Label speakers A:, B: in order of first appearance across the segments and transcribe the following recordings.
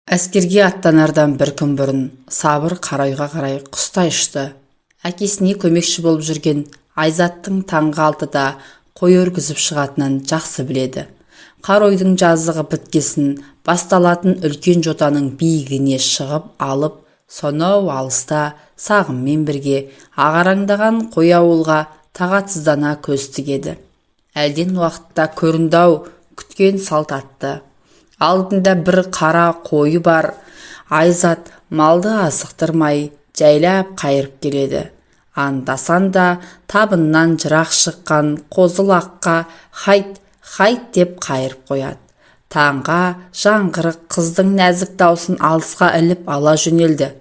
A: Әскерге аттанардан бір күн бұрын Сабыр қарайға қарай құстай ұшты. Әкесіне көмекші болып жүрген Айзаттың таңғы 6-да қой өргізіп шығатынын жақсы біледі. Қаройдың жазығы біткесін басталатын үлкен жотаның биігіне шығып алып, сонау алыста сағыммен бірге ағараңдаған қой ауылға тағатсыздана көз тігеді. Әлден уақытта көрінді-ау күткен салт атты. Алдында бір қара қойы бар. Айзат малды асықтырмай жайлап қайырып келеді. Анда-санда табыннан жырақ шыққан қозы-лаққа хайт деп қайырып қояды. Таңға жаңғырық қыздың нәзік даусын алысқа іліп ала жөнелді.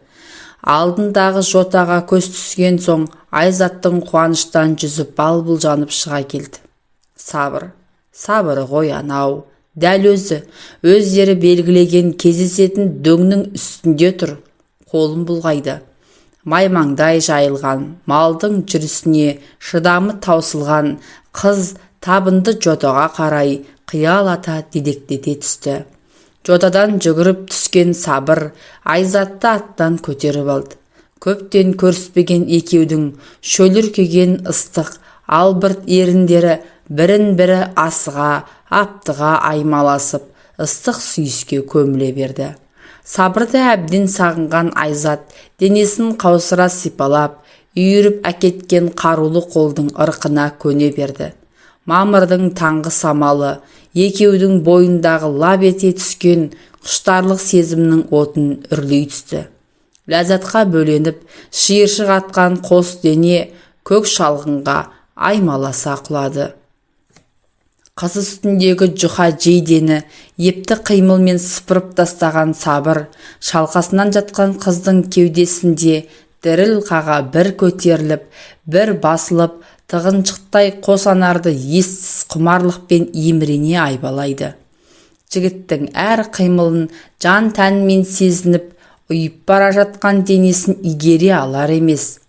A: Алдындағы жотаға көз түскен соң Айзаттың қуаныштан жүзі бал-бұл жанып шыға келді. Сабыры ғой анау. Дәл өздері белгілеген кездесетін дөңнің үстінде тұр. Қолын бұлғайды. Маймаңдай жайылған малдың жүрісіне шыдамы таусылған қыз табынды жотаға қарай қиялата дедектете түсті. Жотадан жүгіріп түскен Сабыр Айзатты аттан көтеріп алды. Көптен көріспеген екеудің шөліркеген ыстық албырт еріндері бірін-бірі асыға, аптыға аймаласып, ыстық сүйіске көміле берді. Сабырды әбден сағынған Айзат денесін қаусыра сипалап, үйіріп әкеткен қарулы қолдың ырқына көне берді. Мамырдың таңғы самалы екеудің бойындағы лап ете түскен құштарлық сезімнің отын үрлей түсті. Ләззатқа бөленіп, шиыршық атқан қос дене көк шалғынға аймаласа құлады. Қыз үстіндегі жұқа жейдені епті қимылмен сыпырып тастаған Сабыр шалқасынан жатқан қыздың кеудесінде діріл қаға бір көтеріліп, бір басылып, тығыншықтай қос анарды ессіз құмарлықпен емірене айбалайды. Жігіттің әр қимылын жан тәнмен сезініп, ұйып бара жатқан денесін игере алар емес.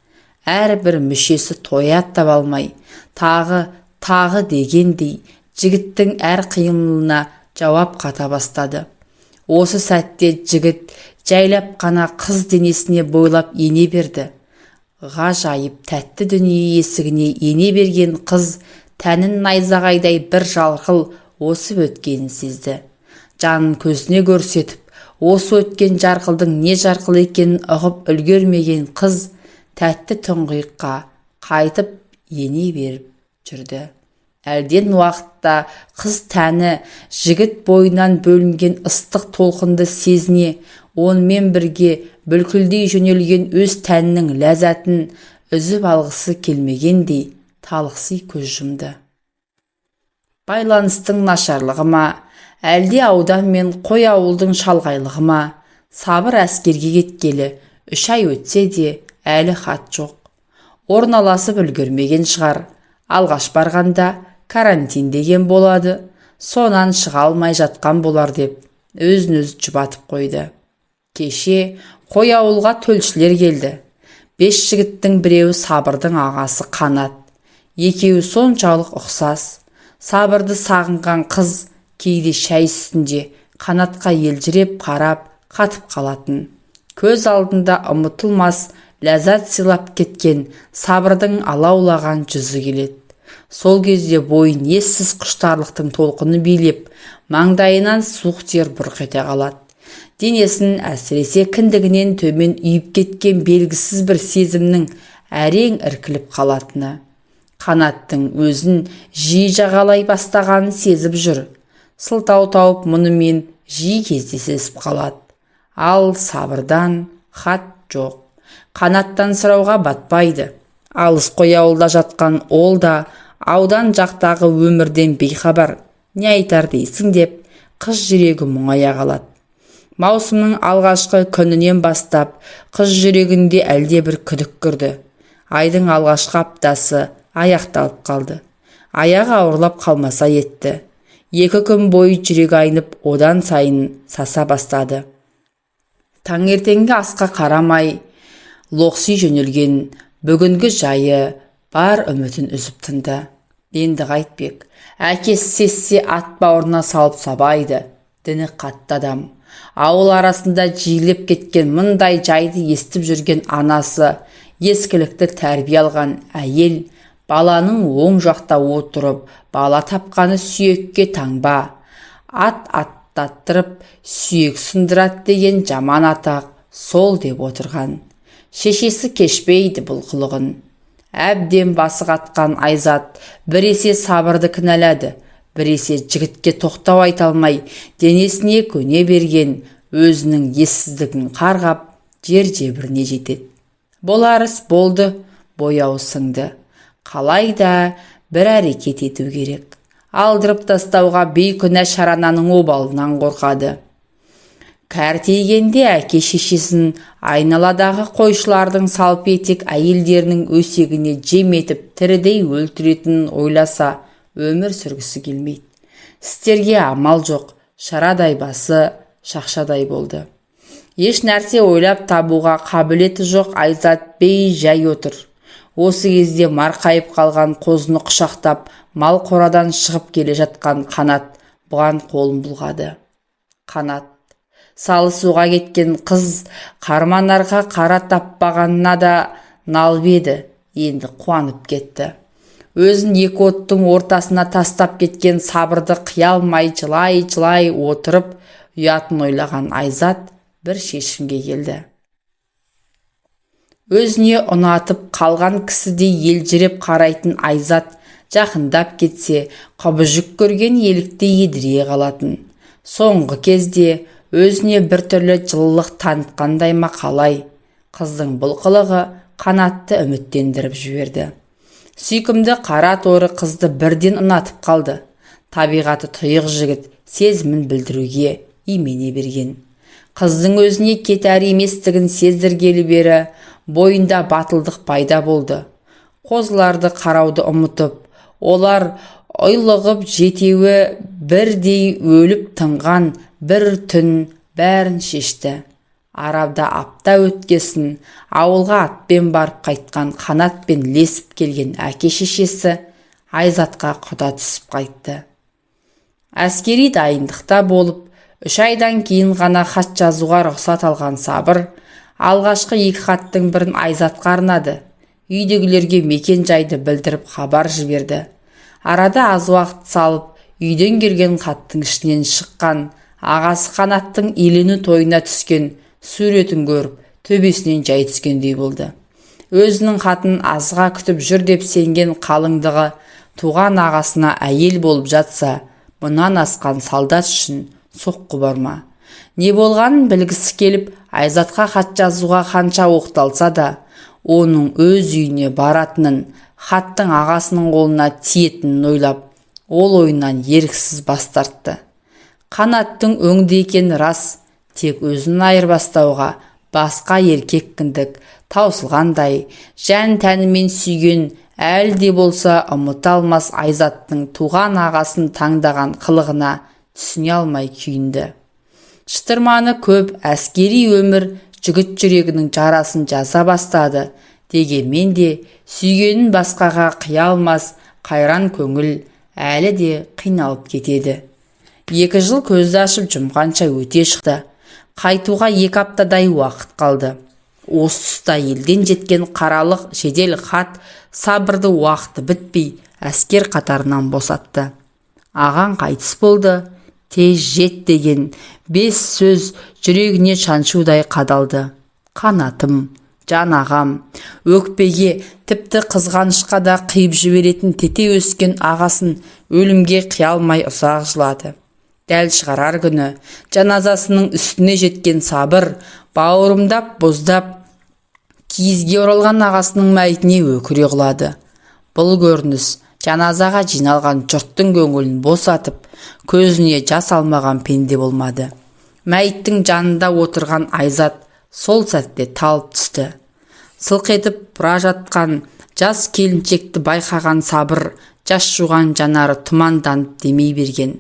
A: Әрбір мүшесі тоят таба алмай, тағы дегендей жігіттің әр қимылына жауап қата бастады. Осы сәтте жігіт жайлап қана қыз денесіне бойлап ене берді. Ғажайып тәтті дүние есігіне ене берген қыз тәнін найзағайдай бір жарқыл осып өткенін сезді. Жанын көзіне көрсетіп, осы өткен жарқылдың не жарқыл екенін ұғып үлгермеген қыз тәтті тұңғиыққа қайтып ене беріп жүрді. Әлден уақытта қыз тәні жігіт бойынан бөлінген ыстық толқынды сезіне, онымен бірге бүлкілдей жөнелген өз тәнінің ләззатын үзіп алғысы келмегендей талықси көз жұмды. Байланыстың нашарлығы ма, әлде аудан мен қой ауылдың шалғайлығы ма? Сабыр әскерге кеткелі 3 ай өтсе де әлі хат жоқ. Орналасып үлгермеген шығар. Алғаш барғанда карантин деген болады, сонан шыға алмай жатқан болар деп өзін-өз жұбатып қойды. Кеше қой ауылға төлшілер келді. 5 жігіттің біреуі Сабырдың ағасы Қанат. Екеуі соншалық ұқсас. Сабырды сағынған қыз кейде шәй үстінде Қанатқа елжіреп қарап қатып қалатын. Көз алдында ұмытылмас ләззат сыйлап кеткен Сабырдың алаулаған жүзі келеді. Сол кезде бойын ессіз құштарлықтың толқыны билеп, маңдайынан суық тер бұрқ ете қалады. Денесін әсіресе кіндігінен төмен үйіп кеткен белгісіз бір сезімнің әрең іркіліп қалатыны. Қанаттың өзін жиі жағалай бастағанын сезіп жүр. Сылтау тауып мұнымен жиі кездесіп қалады. Ал Сабырдан хат жоқ. Қанаттан сұрауға батпайды. Алыс қой ауылда жатқан ол да аудан жақтағы өмірден бейхабар. Не айтар дейсің деп қыз жүрегі мұңая қалады. Маусымның алғашқы күнінен бастап қыз жүрегінде әлде бір күдік кірді. Айдың алғашқы аптасы аяқталып қалды. Аяғы ауырлап қалмаса етті. 2 күн бойы жүрегі айнып, одан сайын саса бастады. Таңертеңгі асқа қарамай лоқси жөнелген бүгінгі жайы бар үмітін үзіп тынды. Енді қайтпек? Әкесі сессе ат бауырына салып сабайды. Діні қатты адам. Ауыл арасында жиілеп кеткен мұндай жайды естіп жүрген анасы, ескілікті тәрбие алған әйел, баланың оң жақта отырып, бала тапқаны сүйекке таңба, ат аттаттырып, сүйек сындырат деген жаман атақ сол деп отырған. Шешесі кешпейді бұл қылығын. Әбден басы қатқан Айзат біресе сабырды кінәлады, біресе жігітке тоқтау айта алмай, денесіне көне берген өзінің ессіздігін қарғап, жер-жебіріне жетеді. Болар іс болды, бояуы сіңді. Қалайда бір әрекет ету керек. Алдырып тастауға бейкүнә шарананың обалынан қорқады. Кәртейгенде әке-шешесін айналадағы қойшылардың салпетек әйелдерінің өсегіне жем етіп тірідей өлтіретінін ойласа, өмір сүргісі келмейді. Істерге амал жоқ, шарадай басы шақшадай болды. Еш нәрсе ойлап табуға қабілеті жоқ Айзат бей жай отыр. Осы кезде марқайып қалған қозыны құшақтап, мал қорадан шығып келе жатқан Қанат бұған қолын бұлғады. Қанат салысуға кеткен қыз қарманарға қара таппағанына да налып еді, енді қуанып кетті. Өзін екі оттың ортасына тастап кеткен сабырды қия алмай жылай-жылай отырып, ұятын ойлаған Айзат бір шешімге келді. Өзіне ұнатып қалған кісідей елжіреп қарайтын Айзат жақындап кетсе, құбыжық көрген елікте едіре қалатын. Соңғы кезде өзіне бір түрлі жылылық танытқандай ма қалай, қыздың бұл қылығы Қанатты үміттендіріп жіберді. Сүйкімді қара торы қызды бірден ұнатып қалды. Табиғаты тұйық жігіт сезімін білдіруге имене берген. Қыздың өзіне кетер еместігін сездіргелі бері бойында батылдық пайда болды. Қозыларды қарауды ұмытып, олар ойлығып жетеуі бірдей өліп тынған бір түн бәрін шешті. Арабда апта өткесін ауылға атпен барып қайтқан Қанатпен лесіп келген әке-шешесі Айзатқа құда түсіп қайтты. Әскери дайындықта болып, 3 айдан кейін ғана хат жазуға рұқсат алған Сабыр алғашқы 2 хаттың бірін Айзатқа арнады. Үйдегілерге мекен жайды білдіріп хабар жіберді. Арада аз уақыт салып, үйден келген хаттың ішінен шыққан ағасы Қанаттың елену тойына түскен суретін көріп, төбесінен жай түскендей болды. Өзінің хатын азға күтіп жүр деп сенген қалыңдығы туған ағасына әйел болып жатса, мұнан асқан солдат үшін соққы бар ма? Не болғанын білгісі келіп, Айзатқа хат жазуға қанша оқталса да, оның өз үйіне баратынын, хаттың ағасының қолына тиетінін ойлап, ол ойынан еріксіз бас тартты. Қанаттың өңді екені рас, тек өзін айырбастауға басқа еркек кіндік таусылғандай, жан тәнімен сүйген әлде болса ұмыта алмас Айзаттың туған ағасын таңдаған қылығына түсіне алмай күйінді. Шытырманы көп әскери өмір жігіт жүрегінің жарасын жаза бастады, дегенмен де сүйгенін басқаға қия алмас қайран көңіл әлі де қиналып кетеді. 2 жыл көзді ашып жұмғанша өте шықты. Қайтуға 2 аптадай уақыт қалды. Осы тұста елден жеткен қаралық жедел хат Сабырды уақыты бітпей әскер қатарынан босатты. Ағаң қайтыс болды, тез жет деген 5 сөз жүрегіне шаншудай қадалды. Қанатым, жан ағам, өкпеге, тіпті қызғанышқа да қиып жіберетін тете өскен ағасын өлімге қия алмай ұзақ жылады. Дәл шығарар күні жаназасының үстіне жеткен Сабыр бауырымдап, боздап, киізге оралған ағасының мәйітіне өкіре құлады. Бұл көрініс жаназаға жиналған жұрттың көңілін босатып, көзіне жас алмаған пенде болмады. Мәйіттің жанында отырған Айзат сол сәтте талып түсті. Сылқ етіп бұра жатқан жас келіншекті байқаған Сабыр жас жуған жанары тұманданып демей берген.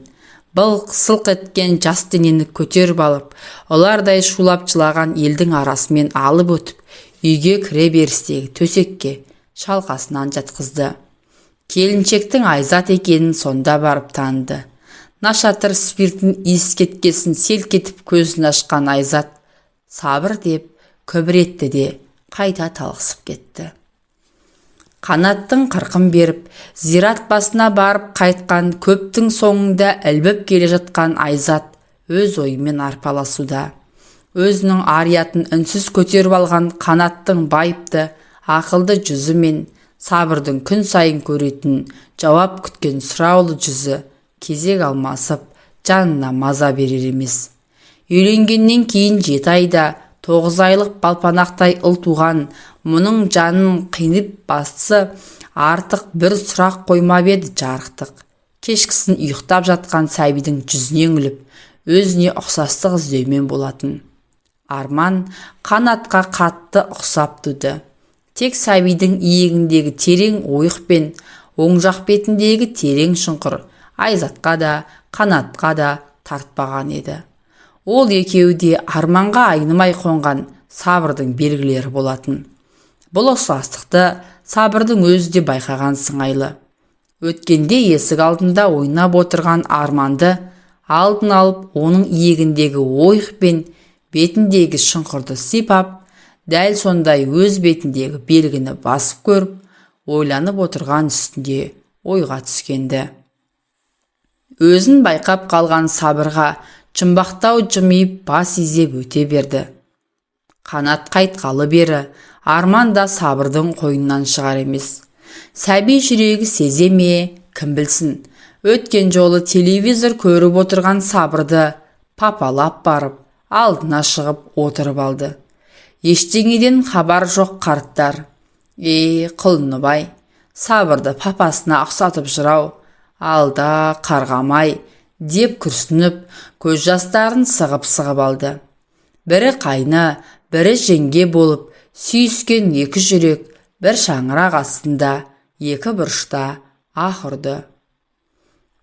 A: Бұл сылқ еткен жас денені көтеріп алып, олардай шулап жылаған елдің арасымен алып өтіп, үйге кіре берістегі төсекке шалқасынан жатқызды. Келіншектің Айзат екенін сонда барып таныды. нашатыр спиртін иіс кеткесін селк етіп көзін ашқан Айзат сабыр деп күбір етті де қайта талықсып кетті. Қанаттың қырқын беріп, зират басына барып қайтқан көптің соңында ілбіп келе жатқан Айзат өз ойымен арпаласуда. Өзінің ариятын үнсіз көтеріп алған Қанаттың байыпты, ақылды жүзі мен сабырдың күн сайын көретін жауап күткен сұраулы жүзі кезек алмасып жанына маза берер емес. Үйленгеннен кейін 7 айда 9 айлық балпанақтай ұл туған мұның жанын қинып бастысы артық бір сұрақ қоймап еді жарықтық. Кешкісін ұйықтап жатқан сәбидің жүзіне үңіліп, өзіне ұқсастық іздеумен болатын. Арман Қанатқа қатты ұқсап туды. Тек сәбидің иегіндегі терең ойық пен оң жақ бетіндегі терең шұңқыр Айзатқа да, Қанатқа да тартпаған еді. Ол екеуі де арманға айнымай қонған сабырдың белгілері болатын. Бұл ұқсастықты сабырдың өзі де байқаған сыңайлы. Өткенде есік алдында ойнап отырған Арманды алдын алып, оның иегіндегі ойық пен бетіндегі шұңқырды сипап, дәл сондай өз бетіндегі белгіні басып көріп, ойланып отырған үстінде ойға түскенді. Өзін байқап қалған сабырға жұмбақтау жымиып бас изеп өте берді. Қанат қайтқалы бері Арман да сабырдың қойнынан шығар емес. Сәби жүрегі сезе ме, кім білсін. Өткен жолы телевизор көріп отырған сабырды папалап барып, алдына шығып отырып алды. Ештеңеден хабар жоқ қарттар. Құлыныбай, сабырды папасына ұқсатып жырау, алда қарғамай, деп күрсініп, көз жастарын сығып алды. Бірі қайны, бірі жеңге болып, сүйіскен екі жүрек бір шаңырақ астында, екі бұрышта аһ ұрды.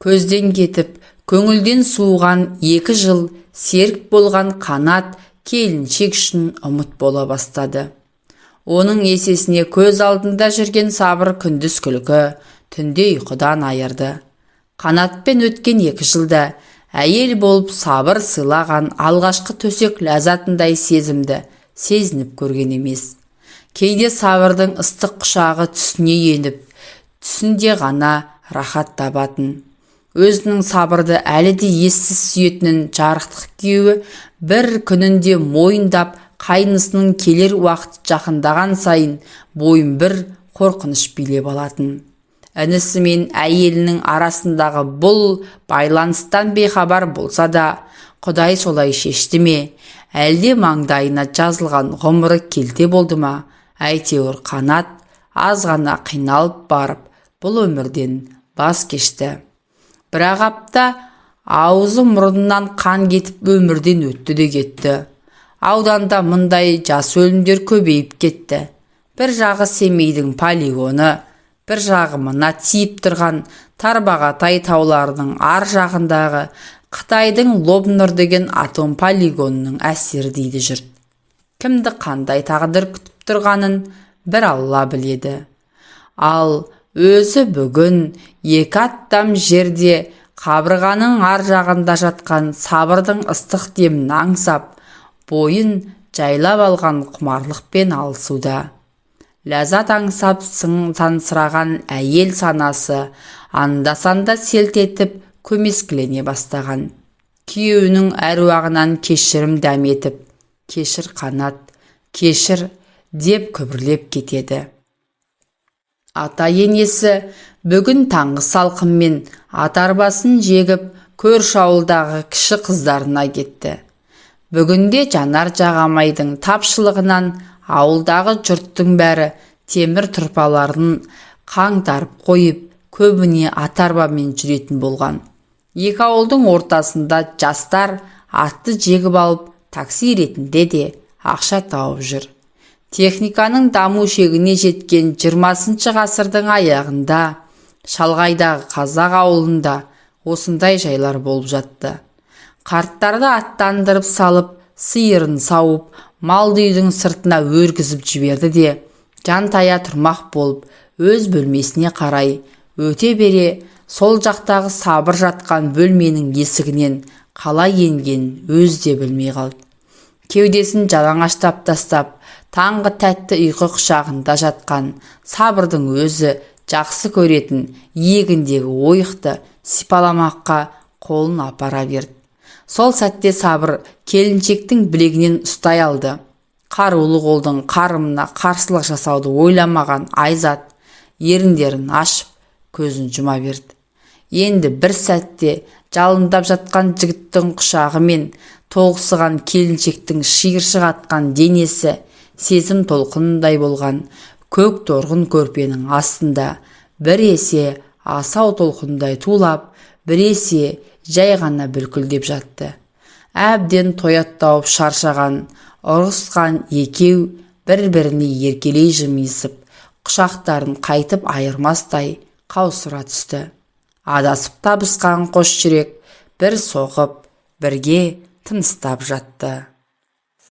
A: Көзден кетіп, көңілден суыған 2 жыл серік болған Қанат келіншек үшін ұмыт бола бастады. Оның есесіне көз алдында жүрген сабыр күндіз күлкі, түнде ұйқыдан айырды. Қанатпен өткен 2 жылда әйел болып сабыр сыйлаған алғашқы төсек ләззатындай сезімді сезініп көрген емес. Кейде сабырдың ыстық құшағы түсіне еніп, түсінде ғана рахат табатын. Өзінің сабырды әлі де ессіз сүйетінін жарықтық күйеуі бір күнінде мойындап, қайнысының келер уақыт жақындаған сайын бойын бір қорқыныш билеп алатын. Інісі мен әйелінің арасындағы бұл байланыстан бейхабар болса да, Құдай солай шешті ме, әлде маңдайына жазылған ғұмыры келте болды ма, әйтеуір Қанат аз ғана қиналып барып, бұл өмірден бас кешті. Бірақ апта аузы мұрнынан қан кетіп өмірден өтті де кетті. Ауданда мұндай жас өлімдер көбейіп кетті. Бір жағы Семейдің полигоны, бір жағы мына тиіп тұрған Тарбағатай тауларының ар жағындағы Қытайдың Лобнұр деген атом полигонының әсері дейді жұрт. Кімді қандай тағдыр күтіп тұрғанын бір Алла біледі. Ал өзі бүгін 2 аттам жерде қабырғаның ар жағында жатқан сабырдың ыстық демін аңсап, бойын жайлап алған құмарлықпен алысуда. Ләззат аңсап сансыраған әйел санасы анда-санда селт етіп көмескілене бастаған. Күйеуінің әруағынан кешірім дәметіп, кешір Қанат, кешір деп күбірлеп кетеді. Ата енесі бүгін таңғы салқынмен ат арбасын жегіп көрші ауылдағы кіші қыздарына кетті. Бүгінде Жанар Жағамайдың тапшылығынан ауылдағы жұрттың бәрі темір тұрпаларын қаңтарып қойып, көбіне ат арбамен жүретін болған. 2 ауылдың ортасында жастар атты жегіп алып, такси ретінде де ақша тауып жүр. Техниканың даму шегіне жеткен 20 ғасырдың аяғында шалғайдағы қазақ ауылында осындай жайлар болып жатты. Қарттарды аттандырып салып, сиырын сауып, малды үйдің сыртына өргізіп жіберді де, жантая тұрмақ болып, өз бөлмесіне қарай Өте бере сол жақтағы Сабыр жатқан бөлменің есігінен қалай енген өз де білмей қалды. Кеудесін жалаңаштап тастап, таңғы тәтті ұйқы құшағында жатқан Сабырдың өзі жақсы көретін иегіндегі ойықты сипаламаққа қолын апара берді. Сол сәтте Сабыр келіншектің білегінен ұстай алды. Қарулы қолдың қарымына қарсылық жасауды ойламаған Айзат еріндерін ашып көзін жұма берді. Енді бір сәтте жалындап жатқан жігіттің құшағы мен толықсыған келіншектің шиыршық атқан денесі сезім толқынындай болған көк торғын көрпенің астында біресе асау толқындай тулап, біресе жай ғана бүлкілдеп жатты. Әбден тояттауып шаршаған, ұрысқан екеу бір-біріне еркелей жымиысып, құшақтарын қайтып айырмастай қаусыра түсті. Адасып табысқан қос жүрек бір соғып, бірге тыныстап жатты.